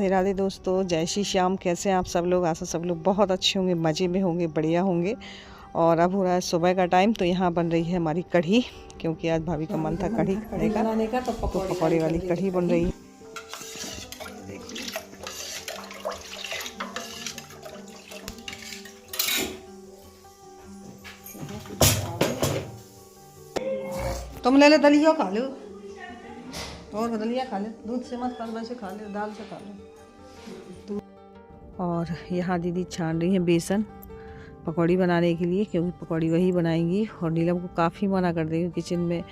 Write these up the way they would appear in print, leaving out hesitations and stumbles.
राधे राधे दोस्तों, जय श्री श्याम। कैसे हैं आप सब लोग? आशा सब लोग बहुत अच्छे होंगे, मज़े में होंगे, बढ़िया होंगे। और अब हो रहा है सुबह का टाइम, तो यहाँ बन रही है हमारी कढ़ी, क्योंकि आज भाभी का मन था कढ़ी खाने का, तो पकौड़े वाली कढ़ी बन रही है। तुम ले ले दलिया खा लो, और दलिया खा ले, दूध से मत खा, वैसे खा ले, दाल से खा लो। और यहाँ दीदी छान रही है बेसन पकौड़ी बनाने के लिए, क्योंकि पकौड़ी वही बनाएंगी। और नीलम को काफ़ी मना कर देगी किचन में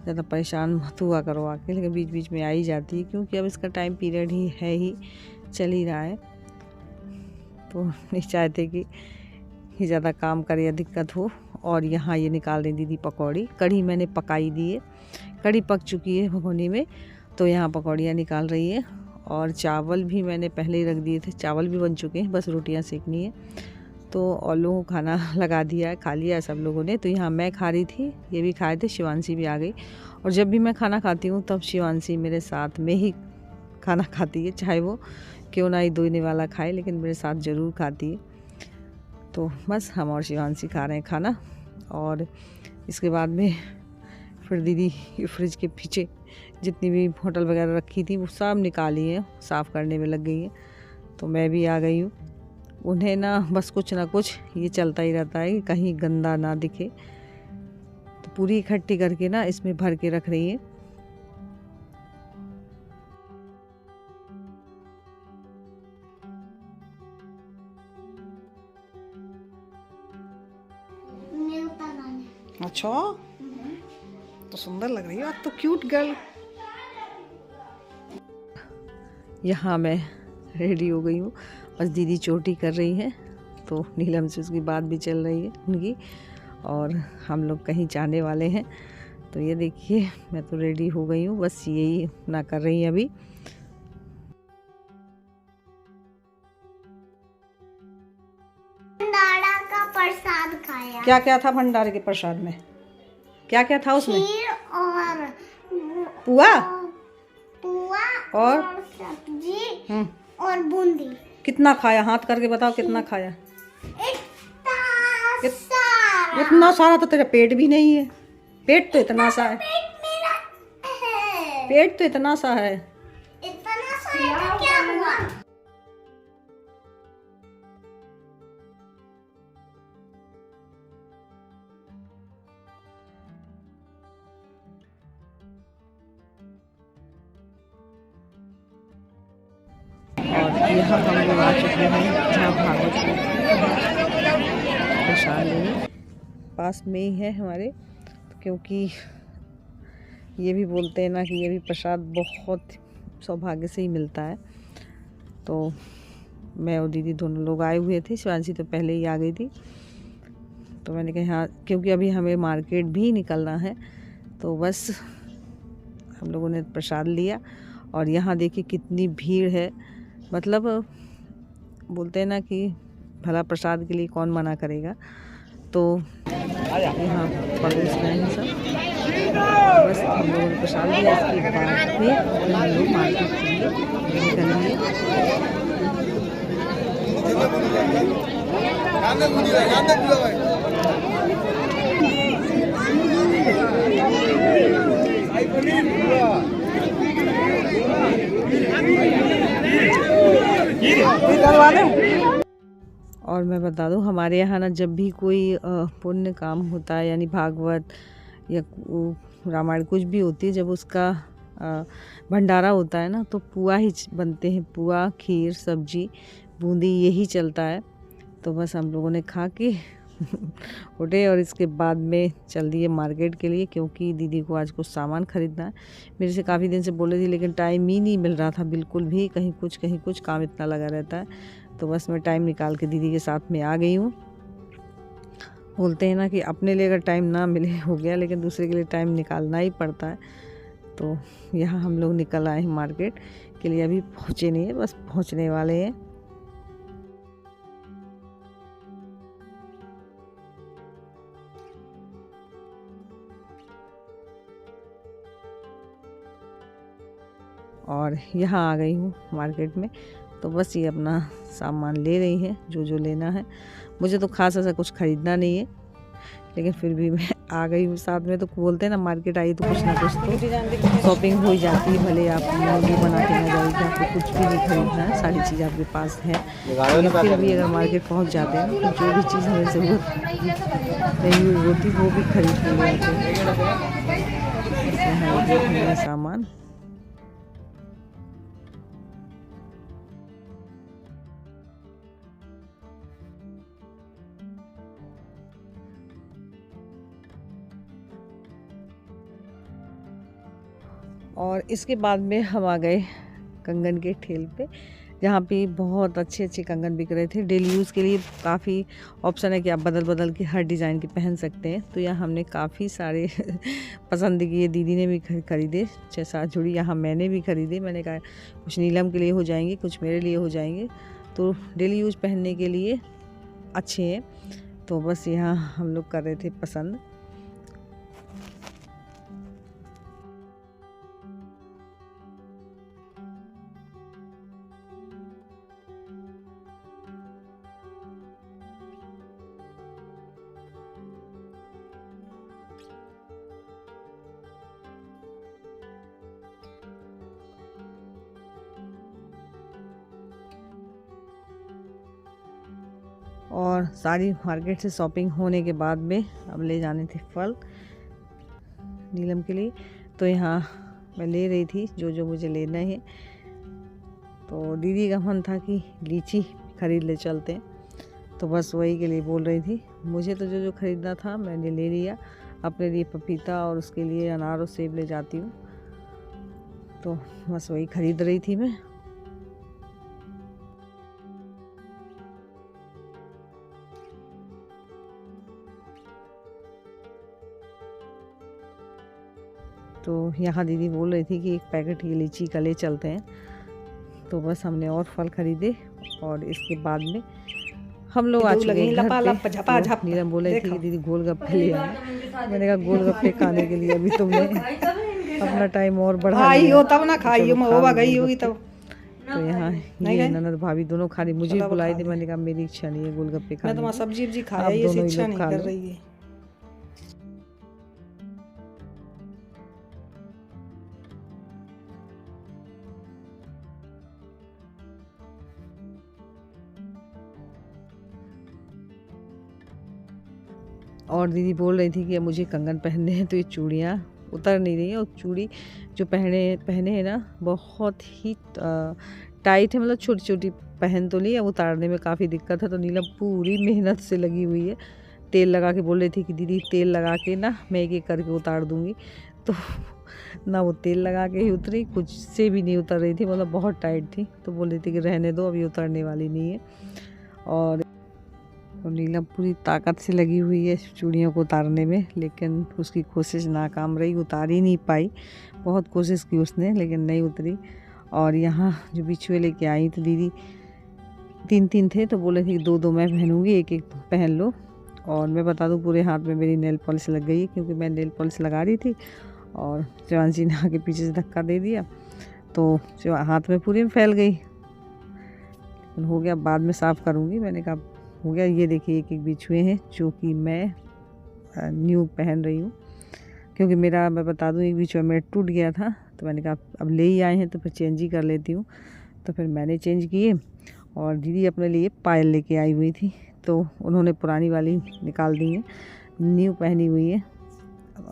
ज़्यादा परेशान मत हुआ करो आके, लेकिन बीच बीच में आ ही जाती है, क्योंकि अब इसका टाइम पीरियड ही है, ही चल ही रहा है, तो नहीं चाहते कि ज़्यादा काम करे या दिक्कत हो। और यहाँ ये निकाल रही दीदी पकौड़ी। कढ़ी मैंने पकाई दी है, कढ़ी पक चुकी है भगोनी में, तो यहाँ पकौड़ियाँ निकाल रही है। और चावल भी मैंने पहले ही रख दिए थे, चावल भी बन चुके हैं, बस रोटियाँ सेकनी है। तो और लोगों को खाना लगा दिया है, खा लिया है सब लोगों ने। तो यहाँ मैं खा रही थी, ये भी खाए थे, शिवांशी भी आ गई। और जब भी मैं खाना खाती हूँ तब शिवांशी मेरे साथ में ही खाना खाती है, चाहे वो क्यों ना ही दोने वाला खाए, लेकिन मेरे साथ ज़रूर खाती है। तो बस हम और शिवांशी खा रहे हैं खाना। और इसके बाद में फिर दीदी फ्रिज के पीछे जितनी भी होटल वगैरह रखी थी वो सब निकाली है, साफ़ करने में लग गई है। तो मैं भी आ गई हूँ। उन्हें ना बस कुछ ना कुछ ये चलता ही रहता है कि कहीं गंदा ना दिखे, तो पूरी इकट्ठी करके ना इसमें भर के रख रही है। अच्छा, तो सुंदर लग रही है आप तो, क्यूट गर्ल। यहाँ मैं रेडी हो गई हूँ, बस दीदी चोटी कर रही है, तो नीलम से उसकी बात भी चल रही है उनकी, और हम लोग कहीं जाने वाले हैं। तो ये देखिए मैं तो रेडी हो गई हूँ, बस यही ना कर रही है अभी। भंडारा का प्रसाद खाया। क्या क्या था भंडारे के प्रसाद में? क्या क्या था उसमें? खीर और पुआ और सब्जी और बूंदी। कितना खाया? हाथ करके बताओ कितना खाया? इतना सारा तो तेरा पेट भी नहीं है। पेट तो इतना सा है, पेट तो इतना सा है। इतना सा है तो क्या हुआ? और यहाँ हम लोग आ चुके हैं जहाँ भागवत प्रसाद लेने, पास में ही है हमारे, क्योंकि ये भी बोलते हैं ना कि ये भी प्रसाद बहुत सौभाग्य से ही मिलता है। तो मैं और दीदी दोनों लोग आए हुए थे, शिवांशी तो पहले ही आ गई थी। तो मैंने कहा हाँ, क्योंकि अभी हमें मार्केट भी निकलना है, तो बस हम लोगों ने प्रसाद लिया। और यहाँ देखिए कितनी भीड़ है, मतलब बोलते हैं ना कि भला प्रसाद के लिए कौन मना करेगा। तो यहाँ परोस रहे हैं सब, बस हम लोगों ने प्रसाद लिया। इसके बाद में हम लोग मार्केट के लिए निकलेंगे। और मैं बता दूं, हमारे यहाँ ना जब भी कोई पुण्य काम होता है, यानी भागवत या रामायण कुछ भी होती है, जब उसका भंडारा होता है ना, तो पुआ ही बनते हैं। पुआ, खीर, सब्जी, बूंदी, यही चलता है। तो बस हम लोगों ने खा के उठे और इसके बाद में चल दिए मार्केट के लिए, क्योंकि दीदी को आज कुछ सामान ख़रीदना है। मेरे से काफ़ी दिन से बोले थी, लेकिन टाइम ही नहीं मिल रहा था बिल्कुल भी, कहीं कुछ काम इतना लगा रहता है। तो बस मैं टाइम निकाल के दीदी के साथ में आ गई हूँ। बोलते हैं ना कि अपने लिए अगर टाइम ना मिले हो गया, लेकिन दूसरे के लिए टाइम निकालना ही पड़ता है। तो यहाँ हम लोग निकल आए हैं मार्केट के लिए, अभी पहुँचे नहीं है, बस पहुँचने वाले हैं। और यहाँ आ गई हूँ मार्केट में। तो बस ये अपना सामान ले रही है जो जो लेना है। मुझे तो खास ऐसा कुछ ख़रीदना नहीं है, लेकिन फिर भी मैं आ गई हूँ साथ में। तो बोलते हैं ना, मार्केट आई तो कुछ ना कुछ तो शॉपिंग हो ही जाती है। भले आप मूवी बना के ना जाइए कि आपको कुछ भी नहीं खरीदना है, सारी चीज़ आपके पास है, लेकिन फिर भी अगर मार्केट पहुँच जाते हैं तो जो भी चीज़ हमें ज़रूरत नहीं होती वो भी खरीद के ले आते हैं सामान। और इसके बाद में हम आ गए कंगन के ठेल पे, जहाँ पे बहुत अच्छे अच्छे कंगन बिक रहे थे। डेली यूज़ के लिए काफ़ी ऑप्शन है कि आप बदल बदल के हर डिज़ाइन के पहन सकते हैं। तो यहाँ हमने काफ़ी सारे पसंद किए। दीदी ने भी खरीदे 6-7 जोड़ी, यहाँ मैंने भी खरीदे। मैंने कहा कुछ नीलम के लिए हो जाएंगे, कुछ मेरे लिए हो जाएंगे, तो डेली यूज़ पहनने के लिए अच्छे हैं। तो बस यहाँ हम लोग कर रहे थे पसंद। और सारी मार्केट से शॉपिंग होने के बाद में अब ले जाने थे फल नीलम के लिए। तो यहाँ मैं ले रही थी जो जो मुझे लेना है। तो दीदी का मन था कि लीची खरीद ले चलते हैं, तो बस वही के लिए बोल रही थी। मुझे तो जो जो ख़रीदना था मैंने ले लिया। अपने लिए पपीता और उसके लिए अनार और सेब ले जाती हूँ, तो बस वही ख़रीद रही थी मैं। तो यहाँ दीदी बोल रही थी कि एक पैकेट ये लीची का ले चलते हैं। तो बस हमने और फल खरीदे और इसके बाद में हम लोग आ चुके हैं घर पे। तो नीलम बोल रही थी कि दीदी गोलगप्पे ले आए। मैंने कहा गोलगप्पे खाने के लिए अभी तुमने अपना टाइम और बढ़ा लिया हो तब ना खाई हो गई होगी तब। तो यहाँ ये ननद भाभी दोनों खा रही, मुझे बुलाई थी। मैंने कहा मेरी इच्छा नहीं है गोलगप्पे खाने की, मैं तो सब्जी खाया, ये इच्छा नहीं कर रही है। और दीदी बोल रही थी कि मुझे कंगन पहनने हैं, तो ये चूड़ियाँ उतर नहीं रही हैं। और चूड़ी जो पहने हैं ना बहुत ही टाइट है, मतलब छोटी छोटी पहन तो ली, अब उतारने में काफ़ी दिक्कत है। तो नीलम पूरी मेहनत से लगी हुई है। तेल लगा के बोल रही थी कि दीदी तेल लगा के ना मैं एक एक करके उतार दूँगी। तो ना वो तेल लगा के ही उतरी, कुछ से भी नहीं उतर रही थी, मतलब बहुत टाइट थी। तो बोल रही थी कि रहने दो, अभी उतरने वाली नहीं है। और नीलम पूरी ताकत से लगी हुई है चूड़ियों को उतारने में, लेकिन उसकी कोशिश नाकाम रही, उतार ही नहीं पाई। बहुत कोशिश की उसने लेकिन नहीं उतरी। और यहाँ जो बिछुए लेके आई तो दीदी 3-3 थे, तो बोले थे कि 2-2 मैं पहनूंगी, एक एक पहन लो। और मैं बता दूं पूरे हाथ में मेरी नेल पॉलिश लग गई, क्योंकि मैं नेल पॉलिश लगा रही थी और शिवांशी ने आके पीछे से धक्का दे दिया, तो हाथ में पूरी में फैल गई। हो गया, बाद में साफ़ करूँगी। मैंने कहा हो गया। ये देखिए एक एक बिछुए हैं जो कि मैं न्यू पहन रही हूँ, क्योंकि मेरा मैं बता दूँ एक बिछुआ मेरा टूट गया था। तो मैंने कहा अब ले ही आए हैं तो फिर चेंज ही कर लेती हूँ। तो फिर मैंने चेंज किए। और दीदी अपने लिए पायल लेके आई हुई थी, तो उन्होंने पुरानी वाली निकाल दी है, न्यू पहनी हुई है।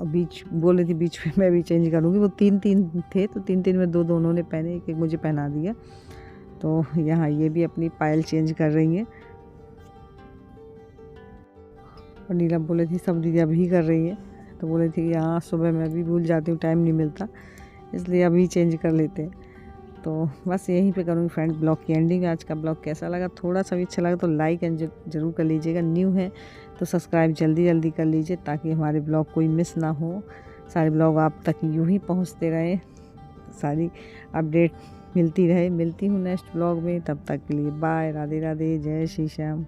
बीच बोल रही थी बीच में मैं भी चेंज करूँगी। वो 3-3 थे, तो 3-3 में 2-2 उन्होंने पहने, एक एक मुझे पहना दिया। तो यहाँ ये भी अपनी पायल चेंज कर रही हैं। और नीलम बोले थी सब दीदी अभी कर रही है, तो बोले थी कि हाँ सुबह मैं भी भूल जाती हूँ, टाइम नहीं मिलता, इसलिए अभी चेंज कर लेते हैं। तो बस यहीं पे करूँगी फ्रेंड ब्लॉग की एंडिंग। आज का ब्लॉग कैसा लगा, थोड़ा सा भी अच्छा लगा तो लाइक एंड ज़रूर कर लीजिएगा। न्यू है तो सब्सक्राइब जल्दी जल्दी कर लीजिए, ताकि हमारे ब्लॉग कोई मिस ना हो। सारे ब्लॉग आप तक यूँ ही पहुँचते रहे, सारी अपडेट मिलती रहे। मिलती हूँ नेक्स्ट ब्लॉग में, तब तक के लिए बाय, राधे राधे, जय श्री श्याम।